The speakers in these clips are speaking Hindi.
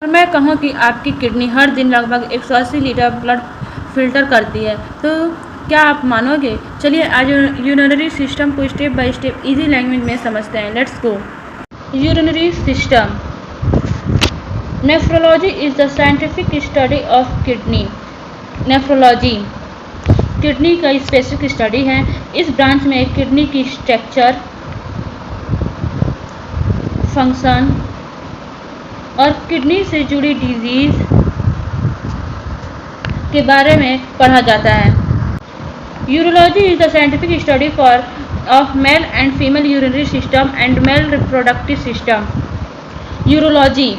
और मैं कहूँ कि आपकी किडनी हर दिन लगभग 180 लीटर ब्लड फिल्टर करती है, तो क्या आप मानोगे? चलिए आज यूरिनरी सिस्टम को step by step easy language में समझते हैं। Let's go. Urinary system. Nephrology is the scientific study of kidney. Nephrology kidney का स्पेसिफिक स्टडी है। इस ब्रांच में किडनी की स्ट्रक्चर, फंक्शन और किडनी से जुड़ी डिजीज के बारे में पढ़ा जाता है। Urology is the scientific study for of male and female urinary system and male reproductive system. Urology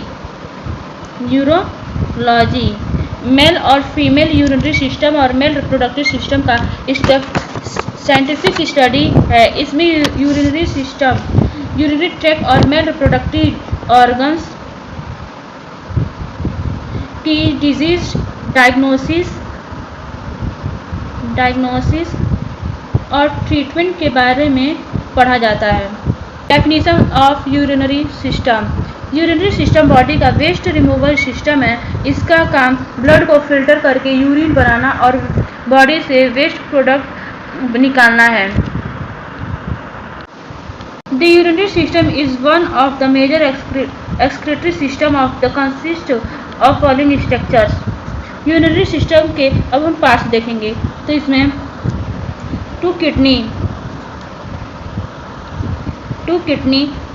male और फीमेल यूरिनरी सिस्टम और मेल रिप्रोडक्टिव सिस्टम का साइंटिफिक स्टडी है। इसमें यूरिनरी सिस्टम, यूरिनरी ट्रैक्ट और मेल रिप्रोडक्टिव ऑर्गन्स की डिजीज डायग्नोसिस और ट्रीटमेंट के बारे में पढ़ा जाता है। Definition of urinary system. Urinary system body का वेस्ट रिमूवल सिस्टम है। इसका काम ब्लड को फिल्टर करके यूरिन बनाना और बॉडी से वेस्ट प्रोडक्ट निकालना है। The urinary system is one of the major excretory system of the consist of following structures. Urinary system के अब हम पार्ट्स देखेंगे। तो इसमें two kidney,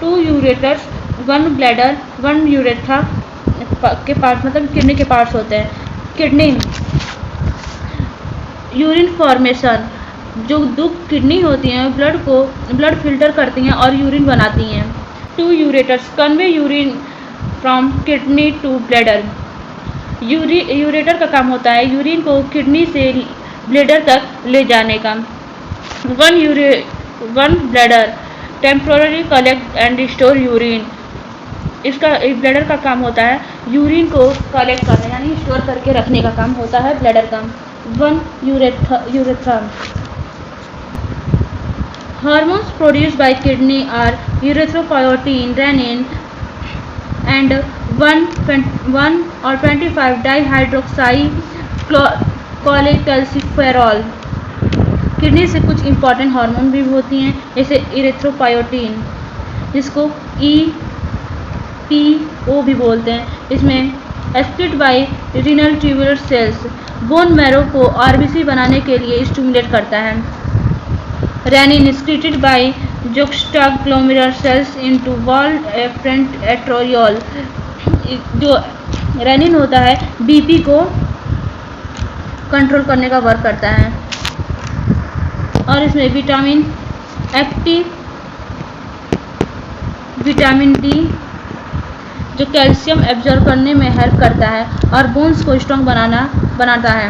two ureters, one bladder, one urethra के पार्ट, मतलब किडनी के पार्ट्स होते हैं। किडनी यूरिन फॉर्मेशन, जो दो किडनी होती हैं ब्लड फिल्टर करती हैं और यूरिन बनाती हैं। Two ureters convey urine from kidney to bladder. Ureter का काम होता है यूरिन को किडनी से ब्लैडर तक ले जाने का। One bladder temporary collect and store urine. इसका ब्लैडर का काम होता है यूरिन को कलेक्ट करना, यानी स्टोर करके रखने का काम होता है ब्लैडर का। One urethra. Hormones produced by kidney are erythropoietin, renin, and 1 or 25 dihydroxycholecalciferol। Kidney से कुछ इम्पॉर्टेंट हार्मोन भी होती हैं, जैसे इरेथ्रोपायोटिन, जिसको EPO भी बोलते हैं। इसमें excreted by renal tubular cells, bone marrow को आरबीसी बनाने के लिए स्टिमुलेट करता है। Renin secreted by juxtaglomerular cells into wall afferent arteriole। जो रेनिन होता है बीपी को कंट्रोल करने का वर्क करता है। और इसमें विटामिन डी जो कैल्शियम एब्जॉर्ब करने में हेल्प करता है और बोन्स को स्ट्रॉन्ग बनाता है।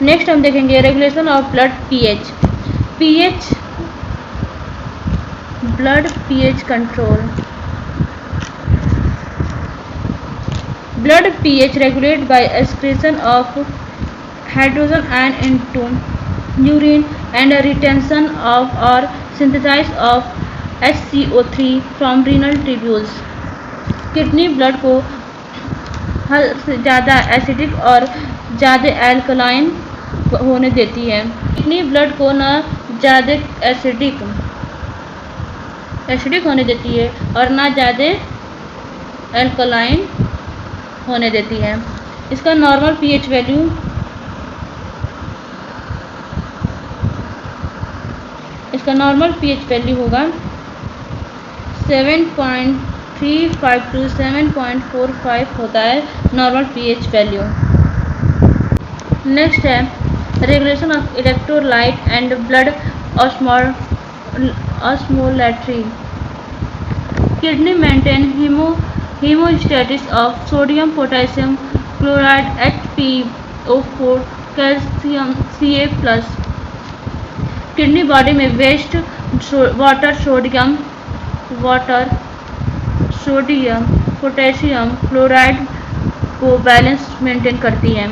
नेक्स्ट हम देखेंगे regulation of blood pH. Blood pH control. Blood pH regulated by excretion of hydrogen ion into urine and retention of or synthesis of HCO3 from renal tubules। Kidney blood को ज़्यादा एसिडिक और ज़्यादा एल्कलाइन होने देती है। किडनी ब्लड को न ज़्यादा एसिडिक होने देती है और ना ज़्यादा एल्कलाइन होने देती है। इसका नॉर्मल पीएच वैल्यू होगा 7.35 to 7.45 होता है नॉर्मल पीएच वैल्यू। नेक्स्ट है regulation of electrolyte and blood osmolality. Kidney maintain hemostasis of sodium, potassium chloride, HPO4, calcium Ca+। Kidney body में waste water, sodium, potassium chloride को बैलेंस मेंटेन करती है।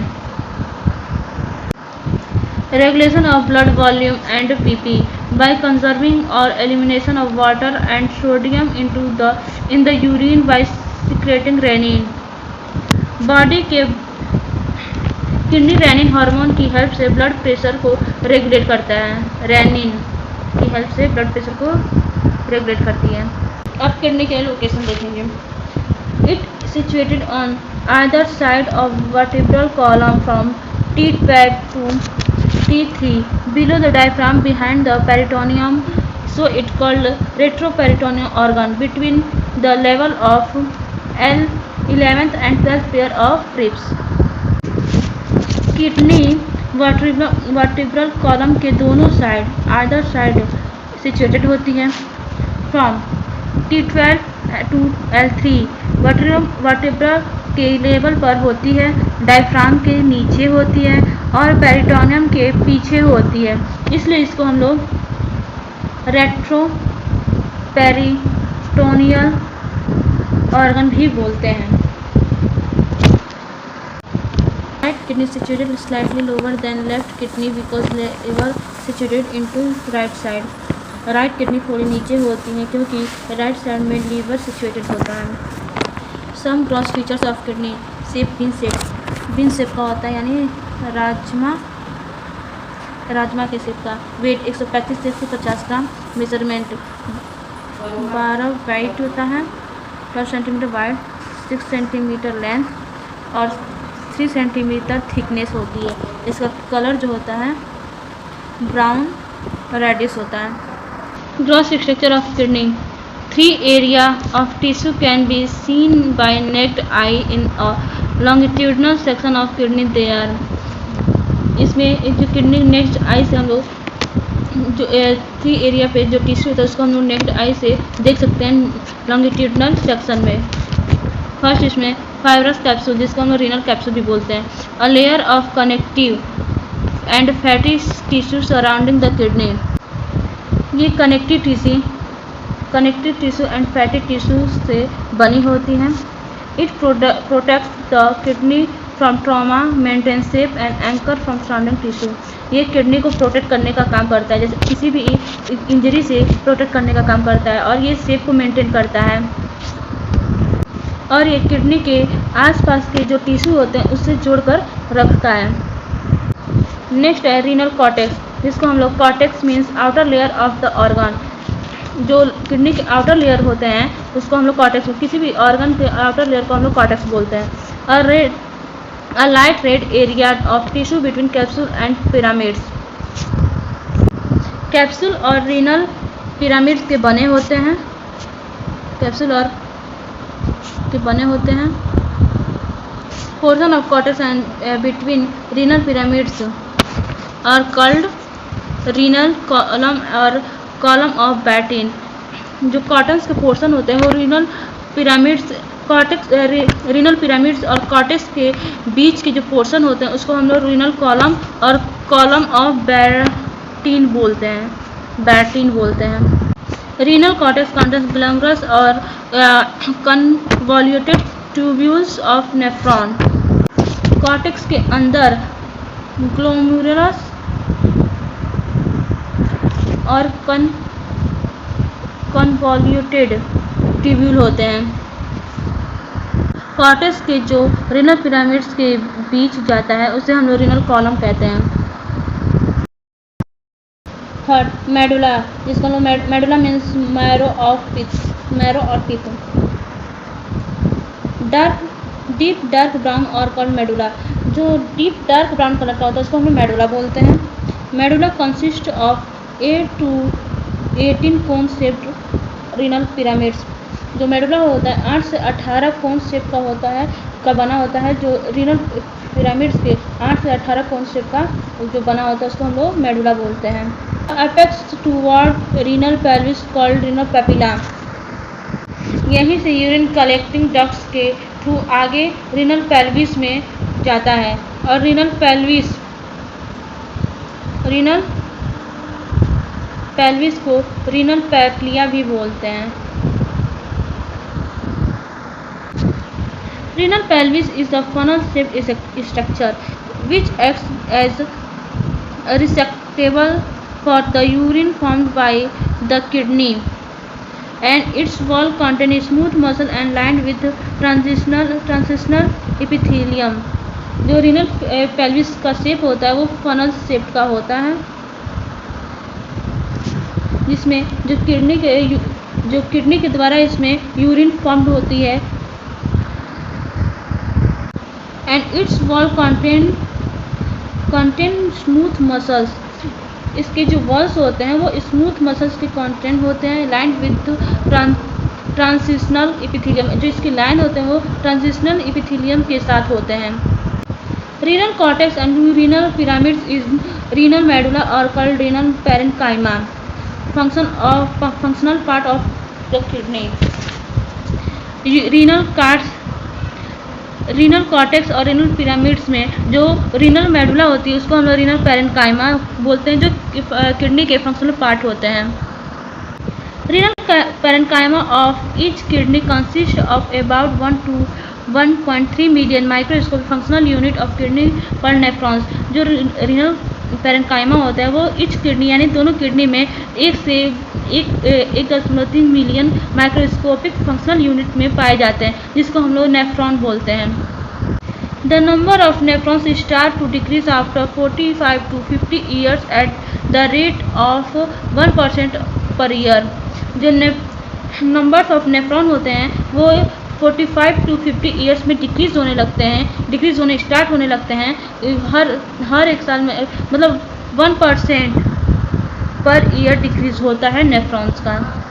Regulation of blood volume and PP by conserving or elimination of water and sodium in the urine by secreting renin. Body के किडनी रेनिन हार्मोन की हेल्प से ब्लड प्रेशर को रेगुलेट करता है। रेनिन की हेल्प से ब्लड प्रेशर को रेगुलेट करती है। अब किडनी के लोकेशन देखेंगे। It situated on either side of vertebral column from T12 to T3 below the diaphragm behind the peritoneum, so it called retroperitoneal organ between the level of L11th and 12th pair of ribs. Kidney vertebral column के दोनों साइड आइदर साइड सिचुएटेड होती है। From T12 to L3 vertebral के लेवल पर होती है, डायफ्राम के नीचे होती है और पेरिटोनियम के पीछे होती है, इसलिए इसको हम लोग रेट्रो पेरिटोनियल ऑर्गन भी बोलते हैं। Right kidney situated slightly lower than left kidney because liver situated into right side. Right kidney थोड़ी नीचे होती है क्योंकि राइट साइड में लीवर सिचुएटेड होता है। Some gross features of kidney shape bean shape का होता है, यानी राजमा के शेप का। वेट 135 से 150 ग्राम। मेजरमेंट 12 वाइड होता है, 12 सेंटीमीटर वाइड, 6 सेंटीमीटर लेंथ और 3 सेंटीमीटर थिकनेस होती है। इसका कलर जो होता है ब्राउन रेडिश होता है। Gross structure of kidney 3 area of tissue can be seen by naked eye in a longitudinal section of kidney there। इसमें जो किडनी नेक्स्ट आई से हम लोग जो 3 एरिया पे जो टिश्यू होता है उसको हम लोग नेक्ड आई से देख सकते हैं लॉन्गिट्यूडनल सेक्शन में। फर्स्ट इसमें फाइब्रस कैप्सूल, जिसको हम लोग रीनल कैप्सूल भी बोलते हैं। A layer of connective and fatty tissue surrounding the kidney. ये connective tissue and fatty tissue से बनी होती हैं। It protects the kidney from trauma, maintain shape and anchor from surrounding tissue. ये किडनी को प्रोटेक्ट करने का काम करता है, जैसे किसी भी इंजरी से प्रोटेक्ट करने का काम करता है, और ये शेप को मेंटेन करता है, और ये किडनी के आसपास के जो टिश्यू होते हैं उससे जोड़कर रखता है। नेक्स्ट है रीनल कॉर्टेक्स, जिसको हम लोग cortex means outer layer of the organ. जो किडनी के आउटर लेयर होते हैं उसको हम लोग कॉर्टेक्स, किसी भी ऑर्गन के आउटर लेयर को हम लोग कॉर्टेक्स बोलते हैं। A light red area of tissue between capsule and pyramids. Capsule और रीनल पिरामिड्स के बने होते हैं, कैप्सूल और के बने होते हैं। Portion of cortex and between renal pyramids और कॉल्ड रीनल कॉलम और कॉलम ऑफ बैटिन। जो कॉटन्स के पोर्शन होते हैं वो रीनल पिरामिड्स और कॉर्टेक्स के बीच के जो पोर्शन होते हैं उसको हम लोग रीनल कॉलम और कॉलम ऑफ बैटिन बोलते हैं। रीनल कॉर्टेक्स कंटेन्स ग्लैमरस और कन्वॉल्यूटेड ट्यूब्यूल्स ऑफ नेफ्रॉन। कॉर्टेक्स के अंदर ग्लोमेरुलस और कन्वॉल्यूटेड ट्यूब्यूल होते हैं। कॉर्टेक्स के जो रीनल पिरामिड्स के बीच जाता है उसे हम लोग रीनल कॉलम कहते हैं। थर्ड मेडुला, जिसको हम लोग मेडुला मीन्स मैरो और पिथ। डीप डार्क ब्राउन और कॉल्ड मेडुला। जो डीप डार्क ब्राउन कलर का होता है उसको हम लोग मेडुला बोलते हैं। Medulla consist of 8 to 18 cone shaped renal pyramids. जो मेडुला होता है 8 से 18 कोन शेप का बना होता है। जो रीनल पिरामिड्स के 8 से 18 कोन शेप का जो बना होता है उसको हम लोग मेडुला बोलते हैं। Apex toward renal pelvis called renal papilla. यहीं से यूरिन कलेक्टिंग डक्ट्स के थ्रू आगे रीनल पेल्विस में जाता है, और रीनल पेल्विस को रीनल पैप्लिया भी बोलते हैं। Renal pelvis is a funnel-shaped structure which acts as a receptacle for the urine formed by the kidney. and its wall contain smooth muscle and lined with transitional epithelium। जो रीनल पेल्विस का शेप होता है वो फनल शेप का होता है, जिसमें जो किडनी के द्वारा इसमें यूरिन फॉर्म्ड होती है। And it's wall contain smooth muscles. इसके जो वॉल्स होते हैं वो स्मूथ मसल्स के कंटेंट होते हैं, लाइन विद ट्रांजिशनल एपिथेलियम। जो इसकी लाइन होते हैं वो ट्रांजिशनल एपिथेलियम के साथ होते हैं। Renal cortex and renal pyramids is renal medulla और called renal parenchyma, functional part of the kidney. Renal cortex और रीनल पिरामिड्स में जो रीनल मेडुला होती है उसको हम लोग रीनल पैरेन्काइमा बोलते हैं, जो किडनी के फंक्शनल पार्ट होते हैं। Renal parenchyma of each kidney consist of about 1 to 1.3 million microscopic functional unit of kidney पर नेफ्रॉन्स। जो रीनल पैरेन्काइमा होता है वो ईच किडनी यानी दोनों किडनी में 1.3 मिलियन माइक्रोस्कोपिक फंक्शनल यूनिट में पाए जाते हैं, जिसको हम लोग नेफ्रॉन बोलते हैं। The number of nephrons start to decrease after 45 to 50 years at the rate of 1% per year. जो नंबर्स ऑफ नेफ्रॉन होते हैं वो 45 to 50 ईयर्स में डिक्रीज होने स्टार्ट होने लगते हैं। हर एक साल में मतलब 1% पर ईयर डिक्रीज होता है नेफ्रॉन्स का।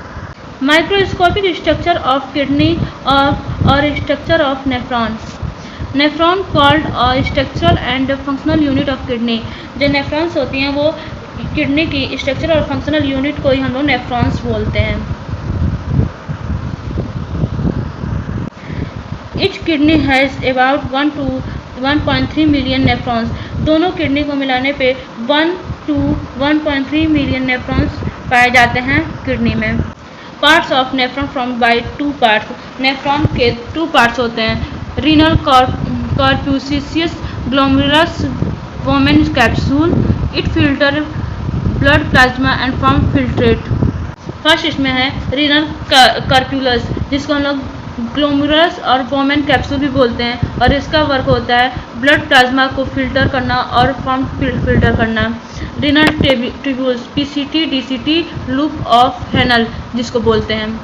माइक्रोस्कोपिक स्ट्रक्चर ऑफ किडनी और structure of nephron called structural and functional unit of kidney. जो नेफ्रॉन्स होती हैं वो किडनी की स्ट्रक्चर और फंक्शनल यूनिट को ही हम लोग नेफ्रॉन्स बोलते हैं। Each kidney has about 1 to 1.3 million nephrons. दोनों किडनी को मिलाने पे 1 to 1.3 मिलियन नेफ्रॉन्स पाए जाते हैं किडनी में। Parts of nephron from by 2 parts. Nephron के 2 पार्ट्स होते हैं, renal corpuscles glomerulus Bowman capsule. It filter blood plasma and form filtrate. First इसमें है रीनल कॉर्पुलस, जिसको हम लोग ग्लोमेरुलस और वोमेन कैप्सूल भी बोलते हैं, और इसका वर्क होता है ब्लड प्लाज्मा को फिल्टर करना और फॉर्म फिल्टर करना। Renal tubules PCT DCT loop of Henle जिसको बोलते हैं।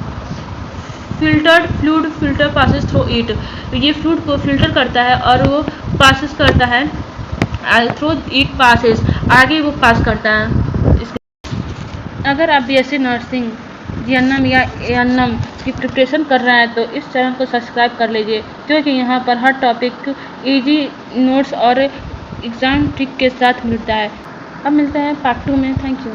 Filtered fluid filter passes through it. ये फ्लूइड को फिल्टर करता है और वो पासेस करता है थ्रू इट पासेस, आगे वो पास करता है। अगर आप बीएससी नर्सिंग जीएनएम या एएनएम की प्रिपरेशन कर रहे हैं तो इस चैनल को सब्सक्राइब कर लीजिए, क्योंकि यहाँ पर हर टॉपिक इजी नोट्स और एग्ज़ाम ट्रिक के साथ मिलता है। अब मिलते हैं पार्ट 2 में। Thank you.